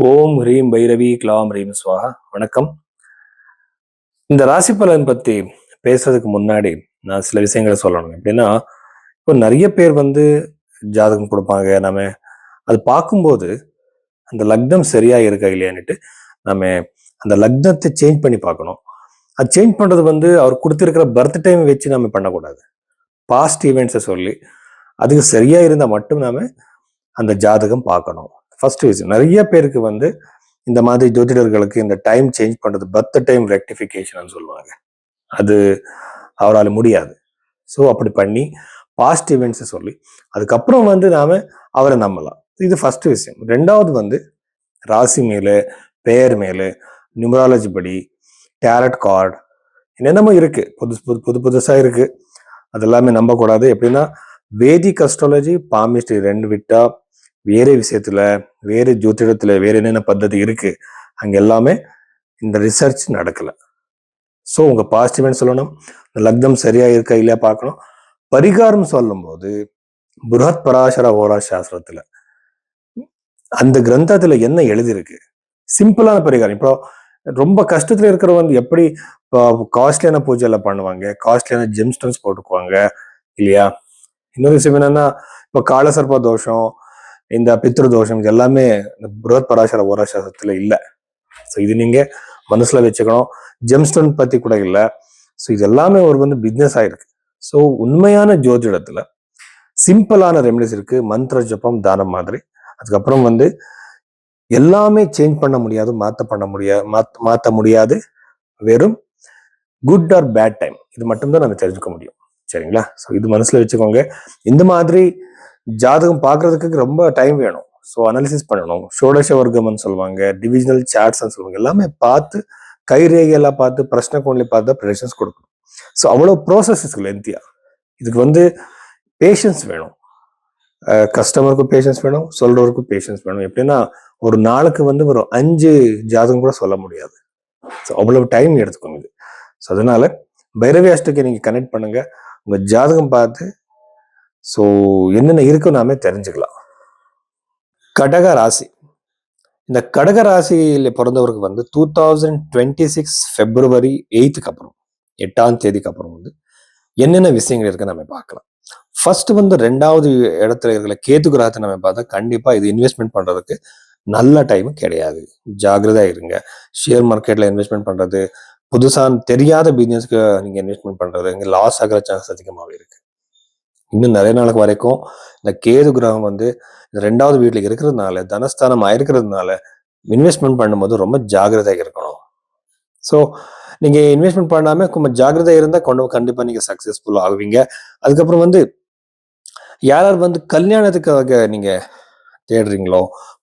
ஓம் ஹ்ரீம் பைரவி க்ளாம் ஹ்ரீம் ஸ்வாஹா. வணக்கம். இந்த ராசி பலன் பத்தி பேசுறதுக்கு முன்னாடி நான் சில விஷயங்களை சொல்லணும். எப்படின்னா, இப்போ நிறைய பேர் ஜாதகம் கொடுப்பாங்க. நம்ம அது பார்க்கும்போது அந்த லக்னம் சரியா இருக்கா இல்லையான்னுட்டு நம்ம அந்த லக்னத்தை சேஞ்ச் பண்ணி பார்க்கணும். அது சேஞ்ச் பண்றது அவர் கொடுத்திருக்கிற பர்த் டைம் வச்சு நம்ம பண்ணக்கூடாது. பாஸ்ட் ஈவெண்ட்ஸை சொல்லி அதுக்கு சரியா இருந்தால் மட்டும் நாம அந்த ஜாதகம் பார்க்கணும். ஃபர்ஸ்ட் விஷயம், நிறைய பேருக்கு இந்த மாதிரி ஜோதிடர்களுக்கு இந்த டைம் சேஞ்ச் பண்றது பர்த் டைம் ரெக்டிஃபிகேஷன் சொல்லுவாங்க. அது அவரால் முடியாது. ஸோ அப்படி பண்ணி பாஸ்ட் இவெண்ட்ஸ் சொல்லி அதுக்கப்புறம் நாம அவரை நம்பலாம். இது ஃபர்ஸ்ட் விஷயம். ரெண்டாவது ராசி மேல, பெயர் மேல, நியூமராலஜி படி, டேரட் கார்டு என்னென்னமோ இருக்கு, புதுசா இருக்கு. அதெல்லாமே நம்பக்கூடாது. எப்படின்னா, வேதிக் அஸ்ட்ராலஜி, பாமிஸ்ட்ரி ரெண்டு விட்டா வேற விஷயத்துல, வேற ஜோதிடத்துல வேற என்னென்ன பద్ధதி இருக்கு, அங்க எல்லாமே இந்த ரிசர்ச் நடக்கல. ஸோ உங்க பாசிட்டிவ்னு சொல்லணும், லக்னம் சரியா இருக்கா இல்லையா பார்க்கணும். பரிகாரம் சொல்லும் போது புரஹத் பராசர ஓரா சாஸ்திரத்துல அந்த கிரந்தத்துல என்ன எழுதியிருக்கு, சிம்பிளான பரிகாரம். இப்போ ரொம்ப கஷ்டத்துல இருக்கிறவங்க எப்படி காஸ்ட்லியான பூஜை எல்லாம் பண்ணுவாங்க, காஸ்ட்லியான ஜெம்ஸ்டோன்ஸ் போட்டுக்குவாங்க இல்லையா. இன்னொரு விஷயம் என்னன்னா, இப்போ காலசர்ப்ப தோஷம், இந்த பித்ரு தோஷம், இது எல்லாமே இந்த புரஹத் பராசர ஓரா சாஸ்திரத்துல இல்லை. ஸோ இது நீங்க மனசுல வச்சுக்கணும். ஜெம்ஸ்டோன் பத்தி கூட இல்லை. ஸோ இது எல்லாமே ஒரு பிசினஸ் ஆயிருக்கு. ஸோ உண்மையான ஜோதிடத்துல சிம்பிளான ரெமெடிஸ் இருக்கு. மந்திர ஜபம், தானம் மாதிரி. அதுக்கப்புறம் எல்லாமே சேஞ்ச் பண்ண முடியாது, மாத்த முடியாது. வெறும் குட் ஆர் பேட் டைம், இது மட்டும்தான் நம்ம தெரிஞ்சுக்க முடியும். சரிங்களா? ஸோ இது மனசுல வச்சுக்கோங்க. இந்த மாதிரி ஜாதகம் பார்க்கறதுக்கு ரொம்ப டைம் வேணும். ஸோ அனாலிசிஸ் பண்ணணும். ஷோடச வர்க்கம்னு சொல்லுவாங்க, டிவிஜனல் சார்ட்ஸ் சொல்லுவாங்க. எல்லாமே பார்த்து, கைரேகையெல்லாம் பார்த்து, பிரச்சனை கோண்லி பார்த்து ப்ரெடிக்ஷன்ஸ் கொடுக்கணும். ஸோ அவ்வளோ ப்ராசஸ் லென்த்தியா. இதுக்கு பேஷன்ஸ் வேணும். கஸ்டமருக்கும் பேஷன்ஸ் வேணும், சொல்றவருக்கும் பேஷன்ஸ் வேணும். எப்படின்னா, ஒரு நாளுக்கு ஒரு 5 ஜாதகம் கூட சொல்ல முடியாது. ஸோ அவ்வளவு டைம் எடுத்துக்கணும் இது. ஸோ அதனால பைரவி அஷ்டகை நீங்க கனெக்ட் பண்ணுங்க, உங்க ஜாதகம் பார்த்து ஸோ என்னென்ன இருக்குன்னு நாமே தெரிஞ்சுக்கலாம். கடக ராசி. இந்த கடக ராசியில பிறந்தவருக்கு 2026 February 8th அப்புறம், 8ஆம் தேதிக்கு அப்புறம் என்னென்ன விஷயங்கள் இருக்கு நம்ம பார்க்கலாம். ஃபர்ஸ்ட் 2வது இடத்துல இருக்கிற கேது கிரகத்தை நம்ம பார்த்தா கண்டிப்பா இது இன்வெஸ்ட்மெண்ட் பண்றதுக்கு நல்ல டைம் கிடையாது. ஜாகிரதா இருங்க. ஷேர் மார்க்கெட்ல இன்வெஸ்ட்மெண்ட் பண்றது, புதுசா தெரியாத பிசினஸ்க்கு நீங்க இன்வெஸ்ட்மெண்ட் பண்றது, இங்க லாஸ் ஆகிற சான்ஸ் அதிகமாகவே இருக்கு. இன்னும் நிறைய நாளுக்கு வரைக்கும் இந்த கேது கிரகம் 2வது வீட்டுல இருக்கிறதுனால, தனஸ்தானம் ஆயிருக்கிறதுனால இன்வெஸ்ட்மெண்ட் பண்ணும்போது ரொம்ப ஜாகிரதையாக இருக்கணும். ஸோ நீங்க இன்வெஸ்ட்மெண்ட் பண்ணாம கொஞ்சம் ஜாகிரதை இருந்தா கண்டிப்பா நீங்க சக்சஸ்ஃபுல் ஆகுவீங்க. அதுக்கப்புறம் யார் கல்யாணத்துக்காக நீங்க தேடுறீங்களோ,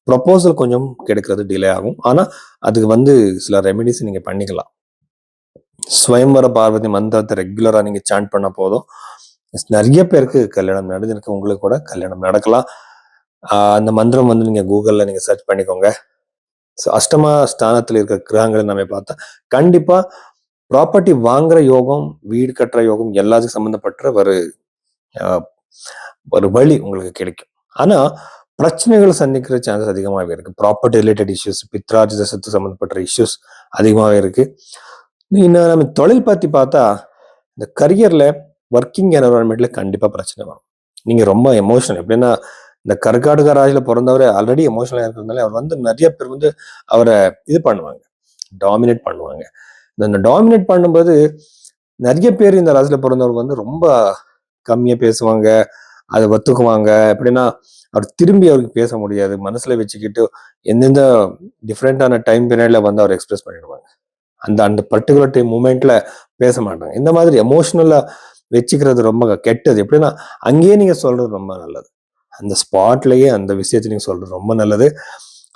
ப்ரொபோசல் கொஞ்சம் கிடைக்கிறது டிலே ஆகும். ஆனா அதுக்கு சில ரெமெடிஸ் நீங்க பண்ணிக்கலாம். ஸ்வயம்பர பார்வதி மந்திரத்தை ரெகுலரா நீங்க சாண்ட் பண்ண போதும் நிறைய பேருக்கு கல்யாணம் நடந்திருக்கு. உங்களுக்கு கூட கல்யாணம் நடக்கலாம். அந்த மந்திரம் நீங்க கூகுள்ல நீங்க சர்ச் பண்ணிக்கோங்க. அஷ்டமா ஸ்தானத்துல இருக்கிற கிரகங்களை நம்ம பார்த்தா கண்டிப்பா ப்ராப்பர்ட்டி வாங்குற யோகம், வீடு கட்டுற யோகம், எல்லாத்துக்கும் சம்பந்தப்பட்ட ஒரு வழி உங்களுக்கு கிடைக்கும். ஆனா பிரச்சனைகள் சந்திக்கிற சான்சஸ் அதிகமாகவே இருக்கு. ப்ராப்பர்ட்டி ரிலேட்டட் இஷ்யூஸ், பித்ரார்ஜித சொத்து சம்பந்தப்பட்ட இஷ்யூஸ் அதிகமாகவே இருக்கு. இன்னும் நம்ம தொழில் பத்தி பார்த்தா, இந்த கரியர்ல, ஒர்க்கிங் என்வரான்மெண்ட்ல கண்டிப்பா பிரச்சனை வரும். நீங்க ரொம்ப எமோஷனல், எப்படின்னா இந்த கர்காடக ராசியில பிறந்தவரை ஆல்ரெடி எமோஷனலா இருக்கிறதுனால அவர் நிறைய பேர் அவரை இது பண்ணுவாங்க, டாமினேட் பண்ணுவாங்க. இந்த டாமினேட் பண்ணும்போது நிறைய பேர் இந்த ராசியில பிறந்தவர் ரொம்ப கம்மியா பேசுவாங்க, அதை ஒத்துக்குவாங்க. எப்படின்னா அவர் திரும்பி அவருக்கு பேச முடியாது, மனசுல வச்சுக்கிட்டு எந்தெந்த டிஃப்ரெண்டான டைம் பீரியட்ல அவர் எக்ஸ்பிரஸ் பண்ணிடுவாங்க. அந்த அந்த பர்டிகுலர் டைம் மூமெண்ட்ல பேச மாட்டாங்க. இந்த மாதிரி எமோஷனலா வச்சுக்கிறது ரொம்ப கெட்டது. எப்படின்னா அங்கேயே நீங்க சொல்றது ரொம்ப நல்லது, அந்த ஸ்பாட்லயே அந்த விஷயத்தை நீங்க சொல்றது ரொம்ப நல்லது.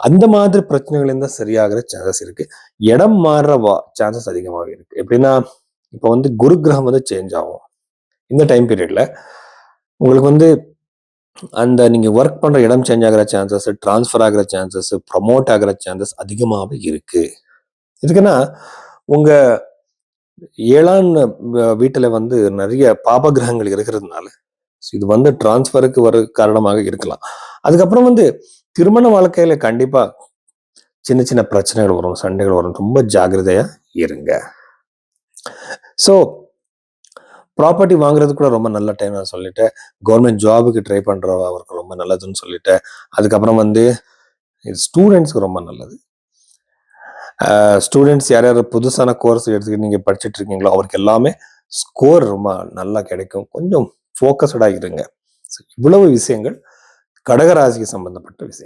அந்த மாதிரி பிரச்சனைகள் இருந்தால் சரியாகிற சான்சஸ் இருக்கு. இடம் மாறுற சான்சஸ் அதிகமாக இருக்கு. எப்படின்னா இப்போ குரு கிரகம் சேஞ்ச் ஆகும் இந்த டைம் பீரியட்ல. உங்களுக்கு அந்த நீங்க ஒர்க் பண்ற இடம் சேஞ்ச் ஆகிற சான்சஸ், டிரான்ஸ்ஃபர் ஆகிற சான்சஸ், ப்ரமோட் ஆகிற சான்சஸ் அதிகமாகவே இருக்கு. இதுக்குன்னா உங்க 7ஆம் வீட்டுல நிறைய பாப கிரகங்கள் இருக்கிறதுனால இது டிரான்ஸ்ஃபருக்கு வர காரணமாக இருக்கலாம். அதுக்கப்புறம் திருமண வாழ்க்கையில கண்டிப்பா சின்ன சின்ன பிரச்சனைகள் வரும், சண்டைகள் வரும். ரொம்ப ஜாக்கிரதையா இருங்க. ஸோ ப்ராப்பர்ட்டி வாங்குறது கூட ரொம்ப நல்ல டைம் நான் சொல்லிட்டேன். கவர்மெண்ட் ஜாபுக்கு ட்ரை பண்றவருக்கு ரொம்ப நல்லதுன்னு சொல்லிட்டேன். அதுக்கப்புறம் வந்து ஸ்டூடெண்ட்ஸ்க்கு ரொம்ப நல்லது. ஸ்டூடெண்ட்ஸ் யார் யார் புதுசான கோர்ஸ் எடுத்துக்கிட்டு நீங்க படிச்சுட்டு இருக்கீங்களோ அவருக்கு எல்லாமே ஸ்கோர் ரொம்ப நல்லா கிடைக்கும். கொஞ்சம் ஃபோக்கஸ்டா இருங்க. இவ்வளவு விஷயங்கள் கடகராசிக்கு சம்பந்தப்பட்ட விஷயம்.